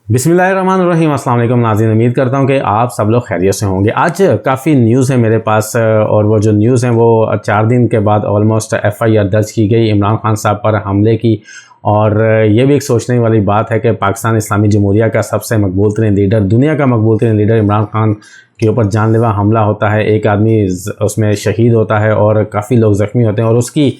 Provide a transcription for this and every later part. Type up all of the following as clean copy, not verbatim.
बिस्मिल्लाहिर्रहमानिर्रहीम। अस्सलाम वालेकुम नाज़रीन, उम्मीद करता हूँ कि आप सब लोग खैरियत से होंगे। आज काफ़ी न्यूज़ है मेरे पास और वो जो न्यूज़ है वो 4 दिन के बाद ऑलमोस्ट एफआईआर दर्ज की गई इमरान खान साहब पर हमले की। और ये भी एक सोचने वाली बात है कि पाकिस्तान इस्लामी जमहूरिया का सबसे मकबूल तरीन लीडर, दुनिया का मकबूल तरीन लीडर इमरान खान के ऊपर जानलेवा हमला होता है, एक आदमी उसमें शहीद होता है और काफ़ी लोग ज़ख्मी होते हैं। और उसकी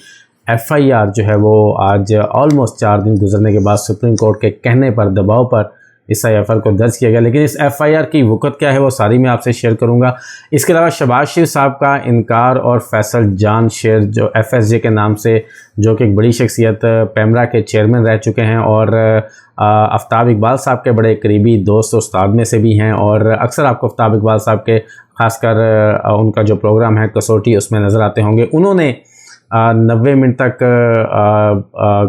एफआईआर जो है वो आज ऑलमोस्ट 4 दिन गुजरने के बाद सुप्रीम कोर्ट के कहने पर, दबाव पर इस एफआईआर को दर्ज किया गया। लेकिन इस एफआईआर की वक़्त क्या है वो सारी मैं आपसे शेयर करूंगा। इसके अलावा शहबाज शरीफ साहब का इनकार और फैसल जान शेर जो एफएसजे के नाम से, जो कि एक बड़ी शख्सियत पैमरा के चेयरमैन रह चुके हैं और आफ्ताब इकबाल साहब के बड़े करीबी दोस्त उस्ताद में से भी हैं। और अक्सर आपको आफ्ताब इकबाल साहब के ख़ासकर उनका जो प्रोग्राम है कसौटी उसमें नज़र आते होंगे। उन्होंने 90 मिनट तक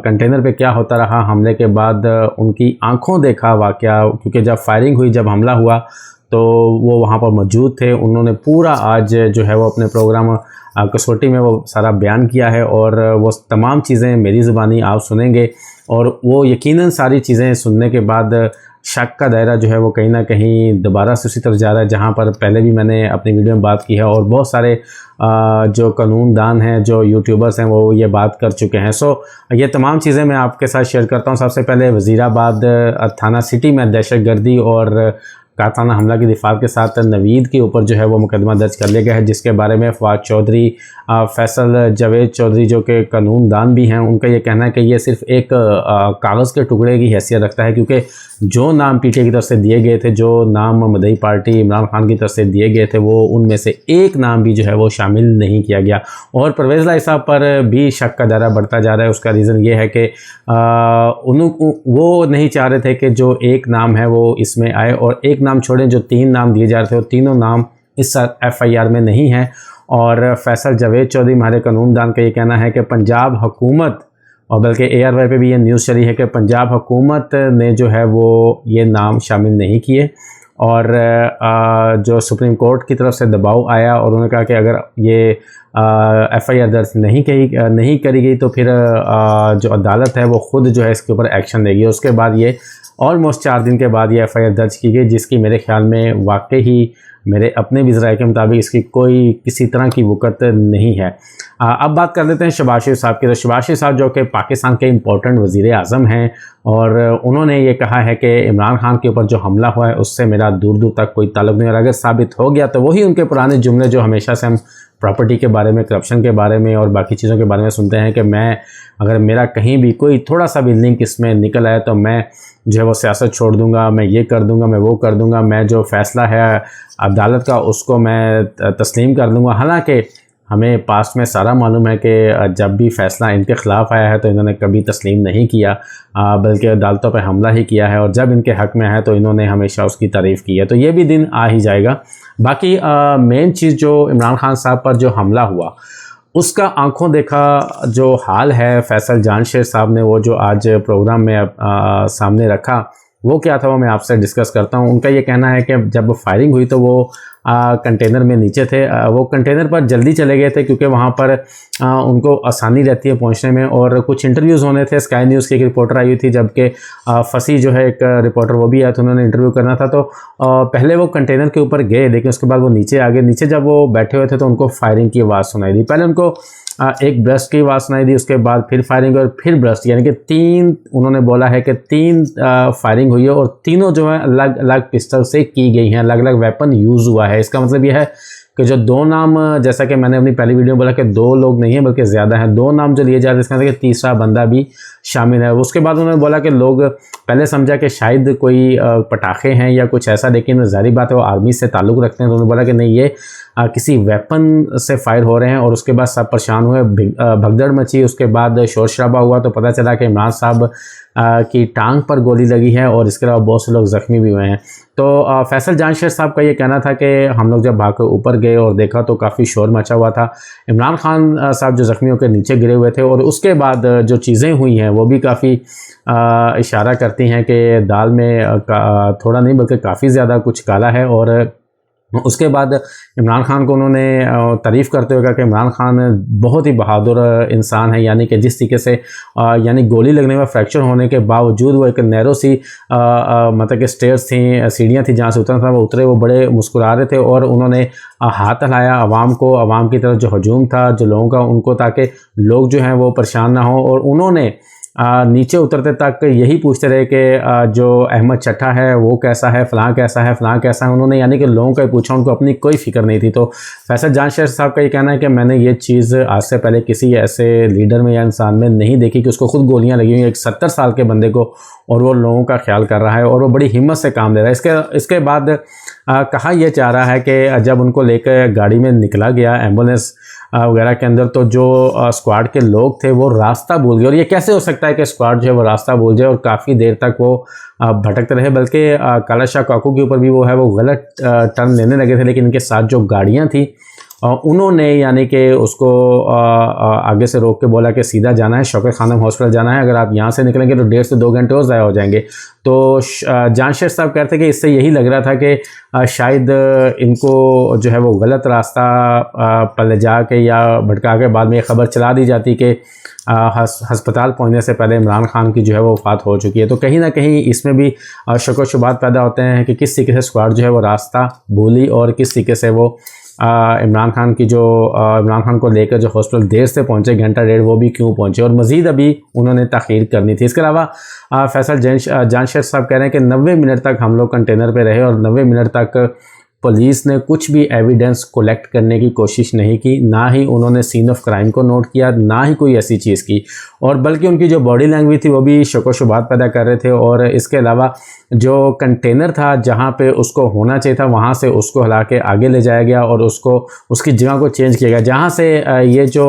कंटेनर पे क्या होता रहा हमले के बाद उनकी आंखों देखा वाक़या, क्योंकि जब फायरिंग हुई, जब हमला हुआ तो वो वहाँ पर मौजूद थे। उन्होंने पूरा आज जो है वो अपने प्रोग्राम कसौटी में वो सारा बयान किया है और वो तमाम चीज़ें मेरी ज़ुबानी आप सुनेंगे। और वो यकीनन सारी चीज़ें सुनने के बाद शक का दायरा जो है वो कहीं ना कहीं दोबारा से उसी तरफ जा रहा है जहाँ पर पहले भी मैंने अपनी वीडियो में बात की है और बहुत सारे जो कानूनदान हैं, जो यूट्यूबर्स हैं, वो ये बात कर चुके हैं। सो ये तमाम चीज़ें मैं आपके साथ शेयर करता हूँ। सबसे पहले वज़ीराबाद थाना सिटी में दहशतगर्दी और कारखाना हमला की दिफा के साथ नवीद के ऊपर जो है वो मुकदमा दर्ज कर लिया गया है, जिसके बारे में फवाद चौधरी, फैसल जावेद चौधरी जो कि कानूनदान भी हैं, उनका ये कहना है कि ये सिर्फ एक कागज़ के टुकड़े की हैसियत रखता है, क्योंकि जो नाम पीटीआई की तरफ से दिए गए थे, जो नाम मदई पार्टी इमरान खान की तरफ से दिए गए थे, वो उनमें से एक नाम भी जो है वो शामिल नहीं किया गया। और परवेज़ लाई साहब पर भी शक का दायरा बढ़ता जा रहा है। उसका रीज़न ये है कि वो नहीं चाह रहे थे कि जो एक नाम है वो इसमें आए, और एक नाम छोड़ें, जो 3 नाम दिए जा रहे थे वो तीनों नाम इस एफआईआर में नहीं हैं। और फैसल जावेद चौधरी, हमारे कानूनदान का ये कहना है कि पंजाब हुकूमत, और बल्कि ARY पे भी ये न्यूज़ चली है कि पंजाब हुकूमत ने जो है वो ये नाम शामिल नहीं किए। और जो सुप्रीम कोर्ट की तरफ से दबाव आया और उन्होंने कहा कि अगर ये एफआईआर दर्ज नहीं करी गई तो फिर जो अदालत है वो ख़ुद जो है इसके ऊपर एक्शन लेगी। उसके बाद ये ऑलमोस्ट 4 दिन के बाद ये एफआईआर दर्ज की गई, जिसकी मेरे ख्याल में वाकई ही मेरे अपने भी ज़राए के मुताबिक इसकी कोई किसी तरह की वक़्त नहीं है। अब बात कर लेते हैं शहबाज शरीफ साहब की। तो शहबाज शरीफ साहब जो कि पाकिस्तान के इम्पोर्टेंट वज़ीर आज़म हैं, और उन्होंने ये कहा है कि इमरान खान के ऊपर जो हमला हुआ है उससे मेरा दूर दूर तक कोई ताल्लुक़ नहीं, और अगर साबित हो गया तो वही उनके पुराने जुमले जो हमेशा से हम प्रॉपर्टी के बारे में, करप्शन के बारे में और बाकी चीज़ों के बारे में सुनते हैं कि मैं, अगर मेरा कहीं भी कोई थोड़ा सा भी लिंक इसमें निकल आया तो मैं जो है वो सियासत छोड़ दूंगा, मैं ये कर दूंगा, मैं वो कर दूंगा, मैं जो फ़ैसला है अदालत का उसको मैं तस्लीम कर दूंगा। हालांकि हमें पास्ट में सारा मालूम है कि जब भी फ़ैसला इनके ख़िलाफ़ आया है तो इन्होंने कभी तस्लीम नहीं किया, बल्कि अदालतों पर हमला ही किया है, और जब इनके हक़ में है तो इन्होंने हमेशा उसकी तारीफ़ की है। तो ये भी दिन आ ही जाएगा। बाकी मेन चीज़ जो इमरान खान साहब पर जो हमला हुआ उसका आंखों देखा जो हाल है, फैसल जान शेर साहब ने वो जो आज प्रोग्राम में सामने रखा वो क्या था वो मैं आपसे डिस्कस करता हूँ। उनका ये कहना है कि जब फायरिंग हुई तो वो कंटेनर में नीचे थे, वो कंटेनर पर जल्दी चले गए थे क्योंकि वहाँ पर उनको आसानी रहती है पहुँचने में, और कुछ इंटरव्यूज़ होने थे। स्काई न्यूज़ की एक रिपोर्टर आई हुई थी, जबकि फसी जो है एक रिपोर्टर वो भी आया था, उन्होंने इंटरव्यू करना था। तो पहले वो कंटेनर के ऊपर गए, लेकिन उसके बाद वो नीचे आ गए। नीचे जब वो बैठे हुए थे तो उनको फायरिंग की आवाज़ सुनाई दी। पहले उनको एक ब्रस्ट की आवाज़ सुनाई दी, उसके बाद फिर फायरिंग और फिर ब्रस्ट, यानी कि 3 उन्होंने बोला है कि 3 फायरिंग हुई है, और तीनों जो है अलग अलग पिस्टल से की गई हैं, अलग अलग वेपन यूज़ हुआ है। इसका मतलब यह है कि जो 2 नाम, जैसा कि मैंने अपनी पहली वीडियो में बोला कि 2 लोग नहीं हैं बल्कि ज़्यादा हैं, 2 नाम जो लिए जा रहे हैं, इसका मतलब कि तीसरा बंदा भी शामिल है। उसके बाद उन्होंने बोला कि लोग पहले समझा कि शायद कोई पटाखे हैं या कुछ ऐसा, लेकिन ज़ाहिर बात है वो आर्मी से ताल्लुक़ रखते हैं। तो उन्होंने बोला कि नहीं, ये किसी वेपन से फायर हो रहे हैं। और उसके बाद सब परेशान हुए, भगदड़ मची, उसके बाद शोर शराबा हुआ तो पता चला कि इमरान साहब की टांग पर गोली लगी है, और इसके अलावा बहुत से लोग ज़ख्मी भी हुए हैं। तो फैसल जान शेर साहब का ये कहना था कि हम लोग जब भाग कर ऊपर गए और देखा तो काफ़ी शोर मचा हुआ था। इमरान खान साहब जो ज़ख्मी होकर नीचे गिरे हुए थे, और उसके बाद जो चीज़ें हुई हैं वो भी काफ़ी इशारा करती हैं कि दाल में थोड़ा नहीं बल्कि काफ़ी ज़्यादा कुछ काला है। और उसके बाद इमरान खान को उन्होंने तारीफ़ करते हुए कहा कि इमरान खान बहुत ही बहादुर इंसान है, यानी कि जिस तरीके से यानी गोली लगने में फ्रैक्चर होने के बावजूद वो एक नैरो सी मतलब कि स्टेयर्स थी, सीढ़ियाँ थी जहाँ से उतरना था, वो उतरे, वो बड़े मुस्कुरा रहे थे और उन्होंने हाथ हिलाया आवाम को, आवाम की तरफ जो हजूम था जो लोगों का उनको, ताकि लोग जो हैं वो परेशान ना हो। और उन्होंने नीचे उतरते तक यही पूछते रहे कि जो अहमद चट्टा है वो कैसा है, फ़लाँ कैसा है, फ़लाँ कैसा है। उन्होंने यानी कि लोगों का ही पूछा, उनको अपनी कोई फ़िक्र नहीं थी। तो फैसल जानशेर साहब का ये कहना है कि मैंने ये चीज़ आज से पहले किसी ऐसे लीडर में या इंसान में नहीं देखी कि उसको खुद गोलियां लगी हुई, एक 70 साल के बंदे को, और वो लोगों का ख्याल कर रहा है और वो बड़ी हिम्मत से काम ले रहा है। इसके बाद कहा यह चाह रहा है कि जब उनको लेकर गाड़ी में निकला गया एम्बुलेंस वगैरह के अंदर, तो जो स्क्वाड के लोग थे वो रास्ता भूल गए। और ये कैसे हो सकता है कि स्क्वाड जो है वो रास्ता भूल जाए, और काफ़ी देर तक वो भटकते रहे, बल्कि काला शाह काकू के ऊपर भी वो है वो गलत टर्न लेने लगे थे। लेकिन इनके साथ जो गाड़ियाँ थी उन्होंने यानी कि उसको आगे से रोक के बोला कि सीधा जाना है, शौकत खानम हॉस्पिटल जाना है, अगर आप यहाँ से निकलेंगे तो 1.5 से 2 घंटे और ज़ाया हो जाएंगे। तो जानशेर साहब कहते हैं कि इससे यही लग रहा था कि शायद इनको जो है वो गलत रास्ता पर ले जा के या भटका के बाद में ये खबर चला दी जाती कि अस्पताल पहुंचने से पहले इमरान खान की जो है वो वफ़ात हो चुकी है। तो कहीं ना कहीं इसमें भी शक व शुबात पैदा होते हैं कि किस तरीके से स्क्वाड जो है वो रास्ता भूली और किस तरीके से वो इमरान खान को लेकर जो हॉस्पिटल देर से पहुंचे, घंटा डेढ़, वो भी क्यों पहुंचे, और मज़ीद अभी उन्होंने ताख़ीर करनी थी। इसके अलावा फैसल जानशेर साहब कह रहे हैं कि 90 मिनट तक हम लोग कंटेनर पे रहे और 90 मिनट तक पुलिस ने कुछ भी एविडेंस कलेक्ट करने की कोशिश नहीं की, ना ही उन्होंने सीन ऑफ क्राइम को नोट किया, ना ही कोई ऐसी चीज़ की, और बल्कि उनकी जो बॉडी लैंग्वेज थी वो भी शक व शुबात पैदा कर रहे थे। और इसके अलावा जो कंटेनर था जहाँ पे उसको होना चाहिए था वहाँ से उसको हिला के आगे ले जाया गया और उसकी जगह को चेंज किया गया। जहाँ से ये जो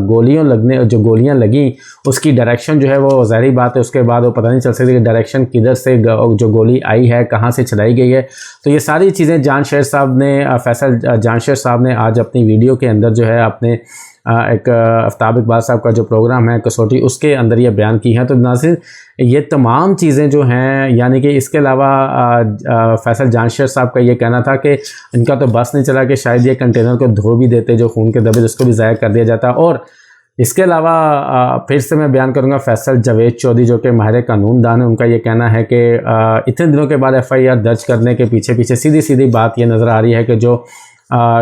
गोलियाँ लगी उसकी डायरेक्शन जो है वो ज़ाहिर बात है उसके बाद वो पता नहीं चल सकती कि डायरेक्शन किधर से जो गोली आई है, कहाँ से चलाई गई है। तो ये सारी चीज़ें जानशेर साहब ने, फैसल जानशेर साहब ने आज अपनी वीडियो के अंदर जो है अपने एक आफ्ताब इकबाल साहब का जो प्रोग्राम है कसौटी, उसके अंदर ये बयान की है। तो नाज़रीन ये तमाम चीज़ें जो हैं, यानी कि इसके अलावा फैसल जानशेर साहब का ये कहना था कि इनका तो बस नहीं चला कि शायद ये कंटेनर को धो भी देते, जो खून के दबे उसको भी ज़ाया कर दिया जाता। और इसके अलावा फिर से मैं बयान करूंगा फैसल जावेद चौधरी जो कि माहिर कानून दान है, उनका ये कहना है कि इतने दिनों के बाद FIR दर्ज करने के पीछे सीधी बात ये नज़र आ रही है कि जो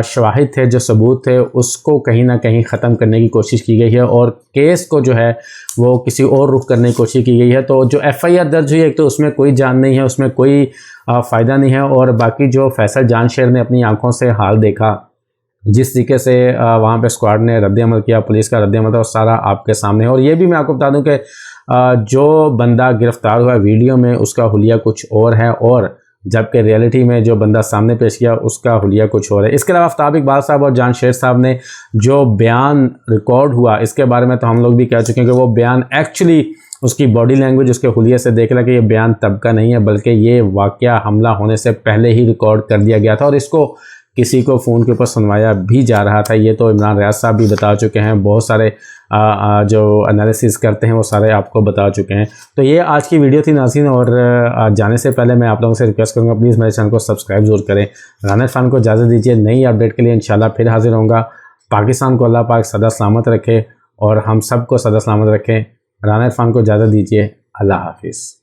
शवाहिद थे, जो सबूत थे, उसको कहीं ना कहीं ख़त्म करने की कोशिश की गई है और केस को जो है वो किसी और रुख करने की कोशिश की गई है। तो जो FIR दर्ज हुई है, एक तो उसमें कोई जान नहीं है, उसमें कोई फ़ायदा नहीं है, और बाकी जो फैसल जानशेर ने अपनी आंखों से हाल देखा, जिस तरीके से वहाँ पे स्क्वाड ने रद्द-ए-अमल किया, पुलिस का रद्द-ए-अमल था, वो सारा आपके सामने है। और ये भी मैं आपको बता दूं कि जो बंदा गिरफ्तार हुआ वीडियो में उसका हुलिया कुछ और है, और जबकि रियलिटी में जो बंदा सामने पेश किया उसका हुलिया कुछ और है। इसके अलावा आफ्ताब इकबाल साहब और जानशेर साहब ने जो बयान रिकॉर्ड हुआ, इसके बारे में तो हम लोग भी कह चुके हैं कि वो बयान एक्चुअली उसकी बॉडी लैंग्वेज, उसके हुलिये से देख रहा कि ये बयान तब का नहीं है, बल्कि ये वाक़या हमला होने से पहले ही रिकॉर्ड कर दिया गया था और इसको किसी को फ़ोन के ऊपर सुनवाया भी जा रहा था। ये तो इमरान रियाज साहब भी बता चुके हैं, बहुत सारे जो एनालिसिस करते हैं वो सारे आपको बता चुके हैं। तो ये आज की वीडियो थी नाज़रीन, और जाने से पहले मैं आप लोगों से रिक्वेस्ट करूँगा प्लीज़ मेरे चैनल को सब्सक्राइब ज़रूर करें। राना इरफान को इजाज़त दीजिए, नई अपडेट के लिए इंशाल्लाह फिर हाजिर होऊंगा। पाकिस्तान को अल्लाह पाक सदा सलामत रखे और हम सब को सदा सलामत रखें। राना इरफान को इजाज़त दीजिए, अल्लाह हाफिज़।